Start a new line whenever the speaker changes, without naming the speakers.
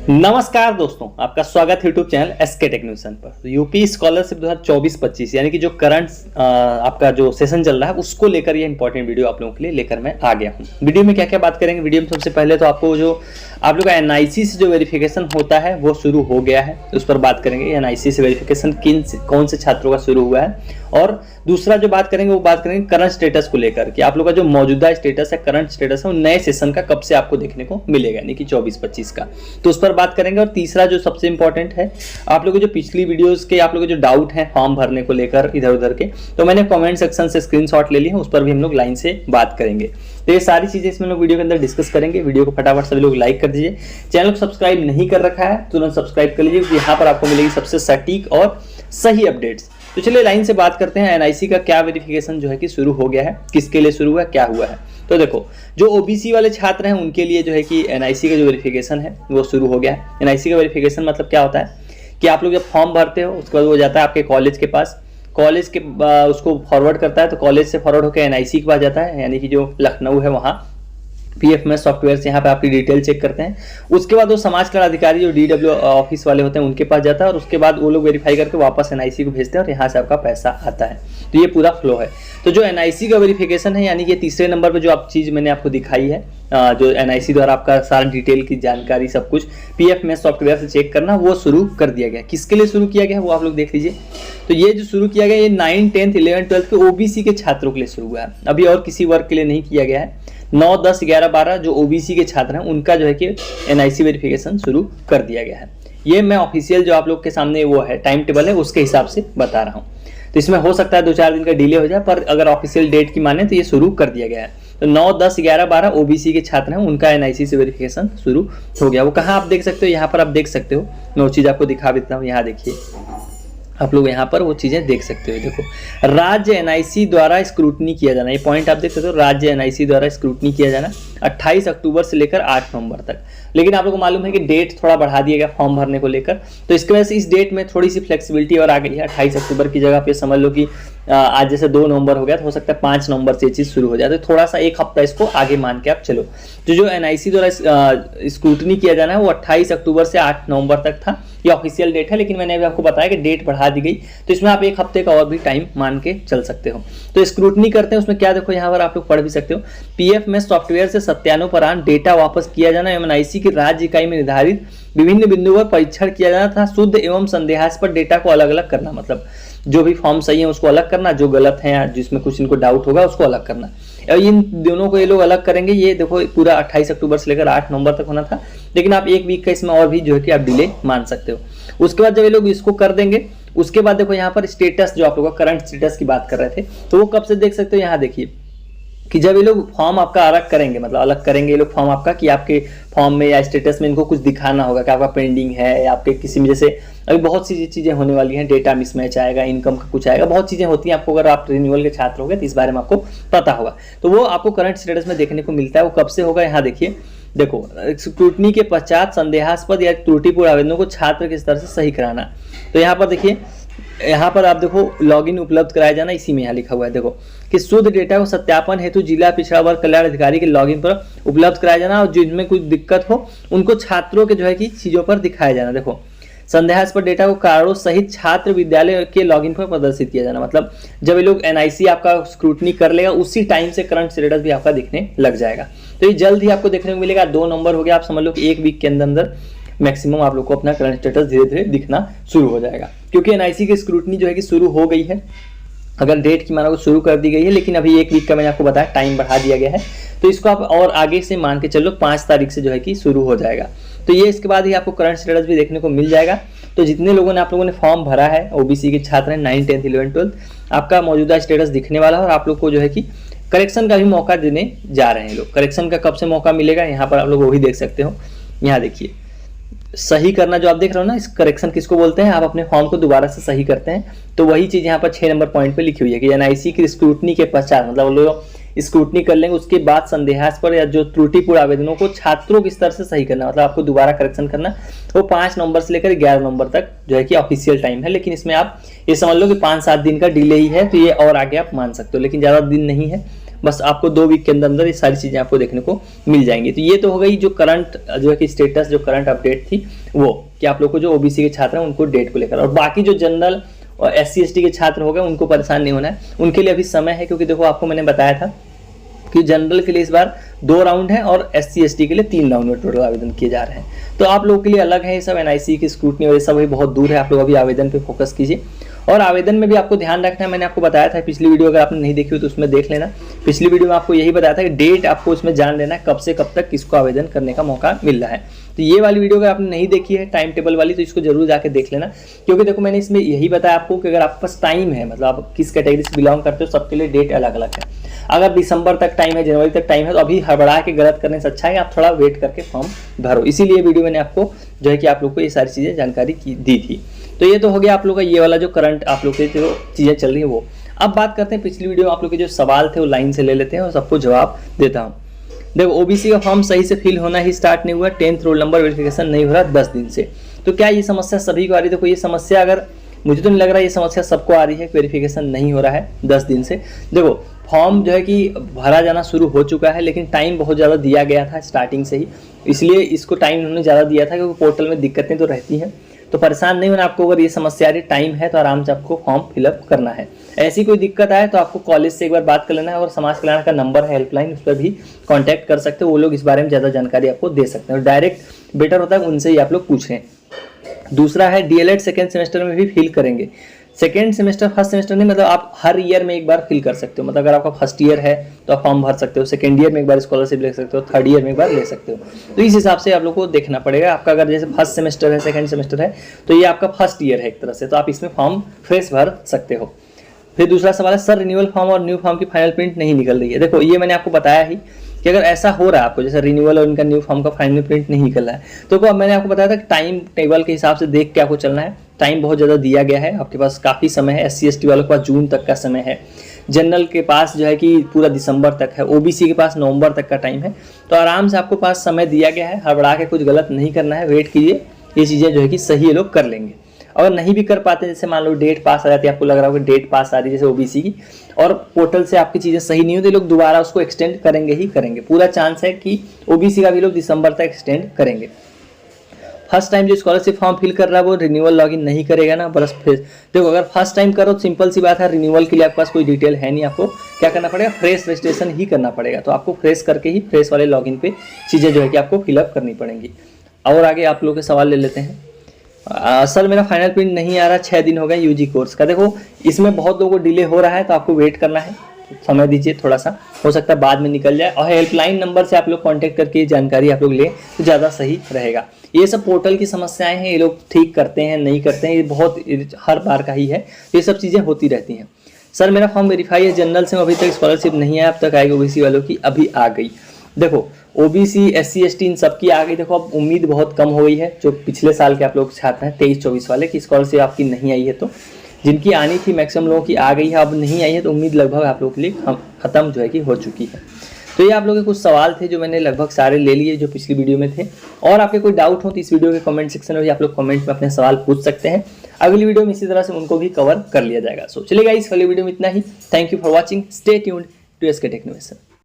नमस्कार दोस्तों, आपका स्वागत है यूट्यूब चैनल एसके टेक्नीशियन पर। यूपी स्कॉलरशिप 2024-25 यानी कि जो करंट आपका जो सेशन चल रहा है उसको लेकर ये इंपॉर्टेंट वीडियो आप लोगों के लिए लेकर मैं आ गया हूँ। वीडियो में क्या क्या बात करेंगे, वीडियो में सबसे पहले तो आपको जो आप लोग का एनआईसी से जो वेरिफिकेशन होता है वो शुरू हो गया है, उस पर बात करेंगे। एनआईसी से वेरिफिकेशन कौन से छात्रों का शुरू हुआ है, और दूसरा जो बात करेंगे वो बात करेंगे करंट स्टेटस को लेकर कि आप लोग का जो मौजूदा स्टेटस है, करंट स्टेटस है, वो नए सेशन का कब से आपको देखने को मिलेगा, यानी कि 24-25 का, तो उस पर बात करेंगे। और तीसरा जो सबसे इंपॉर्टेंट है, आप लोगों को जो पिछली वीडियोस के आप लोगों को जो डाउट है फॉर्म भरने को लेकर इधर उधर के, तो मैंने कमेंट सेक्शन से स्क्रीनशॉट ले लिए हैं, उस पर भी हम लोग लाइन से बात करेंगे। तो ये सारी चीजें इसमें लोग वीडियो के अंदर डिस्कस करेंगे। वीडियो को फटाफट सभी लोग लाइक कर दीजिए। चैनल को सब्सक्राइब नहीं कर रखा है तुरंत सब्सक्राइब कर लीजिए, क्योंकि यहाँ पर आपको मिलेगी सबसे सटीक और सही अपडेट्स। तो चलिए लाइन से बात करते हैं। एनआईसी का क्या वेरिफिकेशन जो है कि शुरू हो गया है, किसके लिए शुरू हुआ है, क्या हुआ है। तो देखो, जो ओबीसी वाले छात्र हैं उनके लिए जो है कि एनआईसी का जो वेरिफिकेशन है वो शुरू हो गया है। एनआईसी का वेरिफिकेशन मतलब क्या होता है कि आप लोग जब फॉर्म भरते हो उसके बाद वो जाता है आपके कॉलेज के पास, कॉलेज के उसको फॉरवर्ड करता है, तो कॉलेज से फॉरवर्ड होकर एनआईसी के पास जाता है, यानी कि जो लखनऊ है वहाँ पीएफएमएस सॉफ्टवेयर से यहाँ पे आपकी डिटेल चेक करते हैं। उसके बाद वो समाज कल्याण अधिकारी जो डीडब्ल्यू ऑफिस वाले होते हैं उनके पास जाता है, और उसके बाद वो लोग वेरीफाई करके वापस एनआईसी को भेजते हैं और यहाँ से आपका पैसा आता है। तो ये पूरा फ्लो है। तो जो एनआईसी का वेरिफिकेशन है, यानी कि तीसरे नंबर पर जो आप चीज़ मैंने आपको दिखाई है, जो एनआईसी द्वारा आपका सारा डिटेल की जानकारी सब कुछ पीएफएमएस सॉफ्टवेयर से चेक करना, वो शुरू कर दिया गया। किसके लिए शुरू किया गया है वो आप लोग देख लीजिए। तो ये जो शुरू किया गया ये 9, 10, 11, 12 के ओबीसी के छात्रों के लिए शुरू हुआ है, अभी और किसी वर्ग के लिए नहीं किया गया है। 9, 10, 11, 12 जो ओबीसी के छात्र हैं उनका जो है कि एनआईसी वेरिफिकेशन शुरू कर दिया गया है। ये मैं ऑफिशियल जो आप लोग के सामने वो है टाइम टेबल है उसके हिसाब से बता रहा हूँ। तो इसमें हो सकता है 2-4 दिन का डिले हो जाए, पर अगर ऑफिशियल डेट की माने तो ये शुरू कर दिया गया है। तो 9, 10, 11, 12 ओबीसी के छात्र हैं उनका एनआईसी से वेरिफिकेशन शुरू हो गया। वो कहाँ आप देख सकते हो, यहाँ पर आप देख सकते हो। मैं वो चीज़ आपको दिखा देता हूँ। यहाँ देखिए, आप लोग यहाँ पर वो चीजें देख सकते हो। देखो, राज्य एनआईसी द्वारा स्क्रूटनी किया जाना, ये पॉइंट आप देख सकते हो। राज्य एनआईसी द्वारा स्क्रूटनी किया जाना 28 अक्टूबर से लेकर 8 नवंबर तक। लेकिन आप लोगों को मालूम है कि डेट थोड़ा बढ़ा दिया गया फॉर्म भरने को लेकर, तो इसकी वजह से इस डेट में थोड़ी सी फ्लेक्सिबिलिटी और आ गई है। 28 अक्टूबर की जगह पे समझ लो कि आज जैसे 2 नवंबर हो गया, तो हो सकता है 5 नवंबर से ये चीज़ शुरू हो जाए, तो थोड़ा सा एक हफ्ता इसको आगे मान के आप चलो। तो जो एनआईसी द्वारा स्क्रूटनी किया जाना है वो 28 अक्टूबर से 8 नवंबर तक था। ये ऑफिशियल डेट है, लेकिन मैंने अभी आपको बताया कि डेट बढ़ा दी गई, तो इसमें आप एक हफ्ते का और भी टाइम मान के चल सकते हो। तो स्क्रूटनी करते हैं, उसमें क्या देखो यहाँ पर आप लोग पढ़ भी सकते हो। पीएफएमएस सॉफ्टवेयर से सत्यानुपरांत डेटा वापस किया जाना एवं एनआईसी की राज्य इकाई में निर्धारित विभिन्न बिंदुओं पर परीक्षण किया जाना तथा शुद्ध एवं संदेहास्पद डेटा को अलग अलग करना, मतलब जो भी फॉर्म सही है उसको अलग करना, जो गलत है जिसमें कुछ इनको डाउट होगा उसको अलग करना। और इन दोनों को ये लोग अलग करेंगे। ये देखो पूरा 28 अक्टूबर से लेकर 8 नवंबर तक होना था, लेकिन आप एक वीक का इसमें और भी जो है कि आप डिले मान सकते हो। उसके बाद जब ये लोग इसको कर देंगे, उसके बाद देखो यहाँ पर स्टेटस, जो आप लोग करंट स्टेटस की बात कर रहे थे, तो वो कब से देख सकते हो। यहाँ देखिए कि जब ये लोग फॉर्म आपका अलग करेंगे, मतलब अलग करेंगे ये लोग फॉर्म आपका, कि आपके फॉर्म में या स्टेटस में इनको कुछ दिखाना होगा कि आपका पेंडिंग है, या आपके किसी में जैसे अभी बहुत सी चीज़ें होने वाली हैं, डेटा मिसमैच आएगा, इनकम का कुछ आएगा, बहुत चीज़ें होती हैं। आपको अगर आप रिन्यूअल के छात्र हो गए तो इस बारे में आपको पता होगा, तो वो आपको करंट स्टेटस में देखने को मिलता है। वो कब से होगा, यहाँ देखिए। देखो, स्क्रूटनी के पश्चात संदेहास्पद या त्रुटिपूर्ण आवेदनों को छात्र के स्तर से सही कराना। तो यहाँ पर देखिए, यहाँ पर आप देखो लॉगिन उपलब्ध कराया जाना, इसी में यहाँ लिखा हुआ है देखो कि शुद्ध डेटा को सत्यापन हेतु जिला पिछड़ा वर्ग कल्याण अधिकारी के लॉगिन पर उपलब्ध कराया जाना, और जिनमें कुछ दिक्कत हो उनको छात्रों के जो है कि चीजों पर दिखाया जाना। देखो, संदेहास्पद डेटा को कारणों सहित छात्र विद्यालय के लॉगिन पर प्रदर्शित किया जाना, मतलब जब ये लोग एनआईसी आपका स्क्रूटनी कर लेगा उसी टाइम से करंट स्टेटस भी आपका दिखने लग जाएगा। तो ये जल्द ही आपको देखने को मिलेगा। 2 नवंबर हो गया, आप समझ लो कि एक वीक के अंदर मैक्सिमम आप लोग को अपना करंट स्टेटस धीरे धीरे दिखना शुरू हो जाएगा, क्योंकि एनआईसी की स्क्रूटनी जो है कि शुरू हो गई है। अगर डेट की मानो को शुरू कर दी गई है, लेकिन अभी एक वीक का मैंने आपको बताया टाइम बढ़ा दिया गया है, तो इसको आप और आगे से मान के चलो 5 तारीख से जो है कि शुरू हो जाएगा। तो ये इसके बाद ही आपको करंट स्टेटस भी देखने को मिल जाएगा। तो जितने लोगों ने आप लोगों ने फॉर्म भरा है, ओबीसी के छात्र हैं 9, 10, 11, 12, आपका मौजूदा स्टेटस दिखने वाला है, और आप लोग को जो है कि करेक्शन का भी मौका देने जा रहे हैं लोग। करेक्शन का कब से मौका मिलेगा, यहाँ पर आप लोग वही देख सकते हो। यहाँ देखिए, सही करना जो आप देख रहे हो ना, इस करेक्शन किसको बोलते हैं, आप अपने फॉर्म को दोबारा से सही करते हैं, तो वही चीज यहाँ पर 6 नंबर पॉइंट पे लिखी हुई है कि एनआईसी की स्क्रूटनी के पश्चात, मतलब लोग स्क्रूटनी कर लेंगे उसके बाद संदेहास्पद या जो त्रुटिपूर्ण आवेदनों को छात्रों के स्तर से सही करना, मतलब आपको दोबारा करेक्शन करना, वो 5 नवंबर से लेकर 11 नवंबर तक जो है कि ऑफिशियल टाइम है। लेकिन इसमें आप ये समझ लो कि 5-7 दिन का डिले ही है, तो ये और आगे आप मान सकते हो, लेकिन ज़्यादा दिन नहीं है। बस आपको 2 वीक के अंदर अंदर ये सारी चीज़ें आपको देखने को मिल जाएंगी। तो ये तो हो गई जो करंट जो है कि स्टेटस, जो करंट अपडेट थी वो कि आप लोग को जो ओबीसी के छात्र हैं उनको डेट को लेकर, और बाकी जो जनरल और SC ST के छात्र हो गए उनको परेशान नहीं होना है, उनके लिए अभी समय है। क्योंकि देखो आपको मैंने बताया था कि जनरल के लिए इस बार 2 राउंड है और SC ST के लिए 3 राउंड में टोटल आवेदन किए जा रहे हैं। तो आप लोगों के लिए अलग है ये सब, NIC की स्क्रूटनी और ये सब अभी बहुत दूर है। आप लोग अभी आवेदन पे फोकस कीजिए, और आवेदन में भी आपको ध्यान रखना है। मैंने आपको बताया था पिछली वीडियो, अगर आपने नहीं देखी हो तो उसमें देख लेना। पिछली वीडियो में आपको यही बताया था कि डेट आपको उसमें जान लेना है कब से कब तक किसको आवेदन करने का मौका मिल रहा है। तो ये वाली वीडियो अगर आपने नहीं देखी है टाइम टेबल वाली, तो इसको जरूर जाके देख लेना। क्योंकि देखो मैंने इसमें यही बताया आपको कि अगर आपके पास टाइम है, मतलब आप किस कैटेगरी से बिलोंग करते हो, सबके लिए डेट अलग अलग है। अगर दिसंबर तक टाइम है, जनवरी तक टाइम है, तो अभी हड़बड़ा के गलत करने से अच्छा है आप थोड़ा वेट करके फॉर्म भरो। इसीलिए वीडियो मैंने आपको जो है कि आप लोग को ये सारी चीज़ें जानकारी दी थी। तो ये तो हो गया आप लोग का ये वाला जो करंट आप लोग के जो चीज़ें चल रही है वो। अब बात करते हैं पिछली वीडियो में आप लोग के जो सवाल थे वो लाइन से ले लेते हैं और सबको जवाब देता हूँ। देखो ओबीसी का फॉर्म सही से फिल होना ही स्टार्ट नहीं हुआ, 10th रोल नंबर वेरिफिकेशन नहीं हो रहा 10 दिन से। तो क्या ये समस्या सभी को आ रही है? देखो ये समस्या, अगर मुझे तो नहीं लग रहा ये समस्या सबको आ रही है, वेरिफिकेशन नहीं हो रहा है 10 दिन से। देखो फॉर्म जो है कि भरा जाना शुरू हो चुका है, लेकिन टाइम बहुत ज़्यादा दिया गया था स्टार्टिंग से ही, इसलिए इसको टाइम उन्होंने ज़्यादा दिया था क्योंकि पोर्टल में दिक्कतें तो रहती हैं। तो परेशान नहीं होना आपको, अगर ये समस्या आ रही टाइम है तो आराम से आपको फॉर्म फिलअप करना है। ऐसी कोई दिक्कत आए तो आपको कॉलेज से एक बार बात कर लेना है, और समाज कल्याण का नंबर है हेल्पलाइन, उस पर भी कांटेक्ट कर सकते हो। वो लोग इस बारे में ज़्यादा जानकारी आपको दे सकते हैं, और डायरेक्ट बेटर होता है उनसे ही आप लोग पूछें। दूसरा है DLED सेकेंड सेमेस्टर में भी फिल करेंगे। सेकेंड सेमेस्टर फर्स्ट सेमेस्टर नहीं, मतलब आप हर ईयर में एक बार फिल कर सकते हो। मतलब अगर आपका फर्स्ट ईयर है तो आप फॉर्म भर सकते हो, सेकेंड ईयर में एक बार स्कॉलरशिप ले सकते हो, थर्ड ईयर में एक बार ले सकते हो। तो इस हिसाब से आप लोग को देखना पड़ेगा। आपका अगर जैसे फर्स्ट सेमेस्टर है, सेकेंड सेमेस्टर है, तो ये आपका फर्स्ट ईयर है एक तरह से, तो आप इसमें फॉर्म फ्रेश भर सकते हो। फिर दूसरा सवाल है सर रिन्यूअल फॉर्म और न्यू फॉर्म की फाइनल प्रिंट नहीं निकल रही है। देखो ये मैंने आपको बताया ही कि अगर ऐसा हो रहा है आपको, जैसे रिन्यूअल और इनका न्यू फॉर्म का फाइनल प्रिंट नहीं निकल रहा है, तो अब मैंने आपको बताया था कि टाइम टेबल के हिसाब से देख के आपको चलना है। टाइम बहुत ज़्यादा दिया गया है, आपके पास काफ़ी समय है। SC ST वालों के पास जून तक का समय है, जनरल के पास जो है कि पूरा दिसंबर तक है, OBC के पास नवंबर तक का टाइम है। तो आराम से आपको पास समय दिया गया है, हड़बड़ा के कुछ गलत नहीं करना है, वेट कीजिए, ये चीज़ें जो है कि सही ये लोग कर लेंगे। अगर नहीं भी कर पाते, जैसे मान लो डेट पास आ जाती है, आपको लग रहा होगा डेट पास आ रही है जैसे OBC की, और पोर्टल से आपकी चीज़ें सही नहीं होती, लोग दोबारा उसको एक्सटेंड करेंगे ही करेंगे। पूरा चांस है कि OBC का भी लोग दिसंबर तक एक्सटेंड करेंगे। फर्स्ट टाइम जो स्कॉलरशिप फॉर्म फिल कर रहा है वो रिन्यूअल लॉगिन नहीं करेगा ना, बस फिर देखो अगर फर्स्ट टाइम करो तो सिंपल सी बात है, रिन्यूअल के लिए आपके पास कोई डिटेल है नहीं, आपको क्या करना पड़ेगा, फ्रेश रजिस्ट्रेशन ही करना पड़ेगा। तो आपको फ्रेश करके ही फ्रेश वाले लॉगिन पे चीज़ें जो है कि आपको फिलअप करनी पड़ेंगी। और आगे आप लोग के सवाल ले लेते हैं। सर मेरा फाइनल प्रिंट नहीं आ रहा, 6 दिन हो गए UG कोर्स का। देखो इसमें बहुत लोगों को डिले हो रहा है, तो आपको वेट करना है, समय दीजिए थोड़ा सा, हो सकता है बाद में निकल जाए। और हेल्पलाइन नंबर से आप लोग कांटेक्ट करके जानकारी आप लोग लें तो ज़्यादा सही रहेगा। ये सब पोर्टल की समस्याएं हैं, ये लोग ठीक करते हैं नहीं करते हैं, ये बहुत हर बार का ही है, ये सब चीज़ें होती रहती हैं। सर मेरा फॉर्म वेरीफाई है जनरल से, अभी तक स्कॉलरशिप नहीं आया, अब तक आएगी। OBC वालों की अभी आ गई। देखो OBC SC ST इन सबकी आ गई। देखो अब उम्मीद बहुत कम हो गई है, जो पिछले साल के आप लोग छात्र हैं 23-24 वाले की स्कॉलरशिप आपकी नहीं आई है, तो जिनकी आनी थी मैक्सिमम लोगों की आ गई है, अब नहीं आई है, तो उम्मीद लगभग आप लोगों के लिए खत्म जो है कि हो चुकी है। तो ये आप लोगों के कुछ सवाल थे जो मैंने लगभग सारे ले लिए जो पिछली वीडियो में थे। और आपके कोई डाउट हो तो इस वीडियो के कमेंट सेक्शन में भी आप लोग कमेंट में अपने सवाल पूछ सकते हैं। अगली वीडियो में इसी तरह से उनको भी कवर कर लिया जाएगा। सो चलिए गाइस, वाली वीडियो में इतना ही। Thank you for watching, stay tuned to SK tech innovation.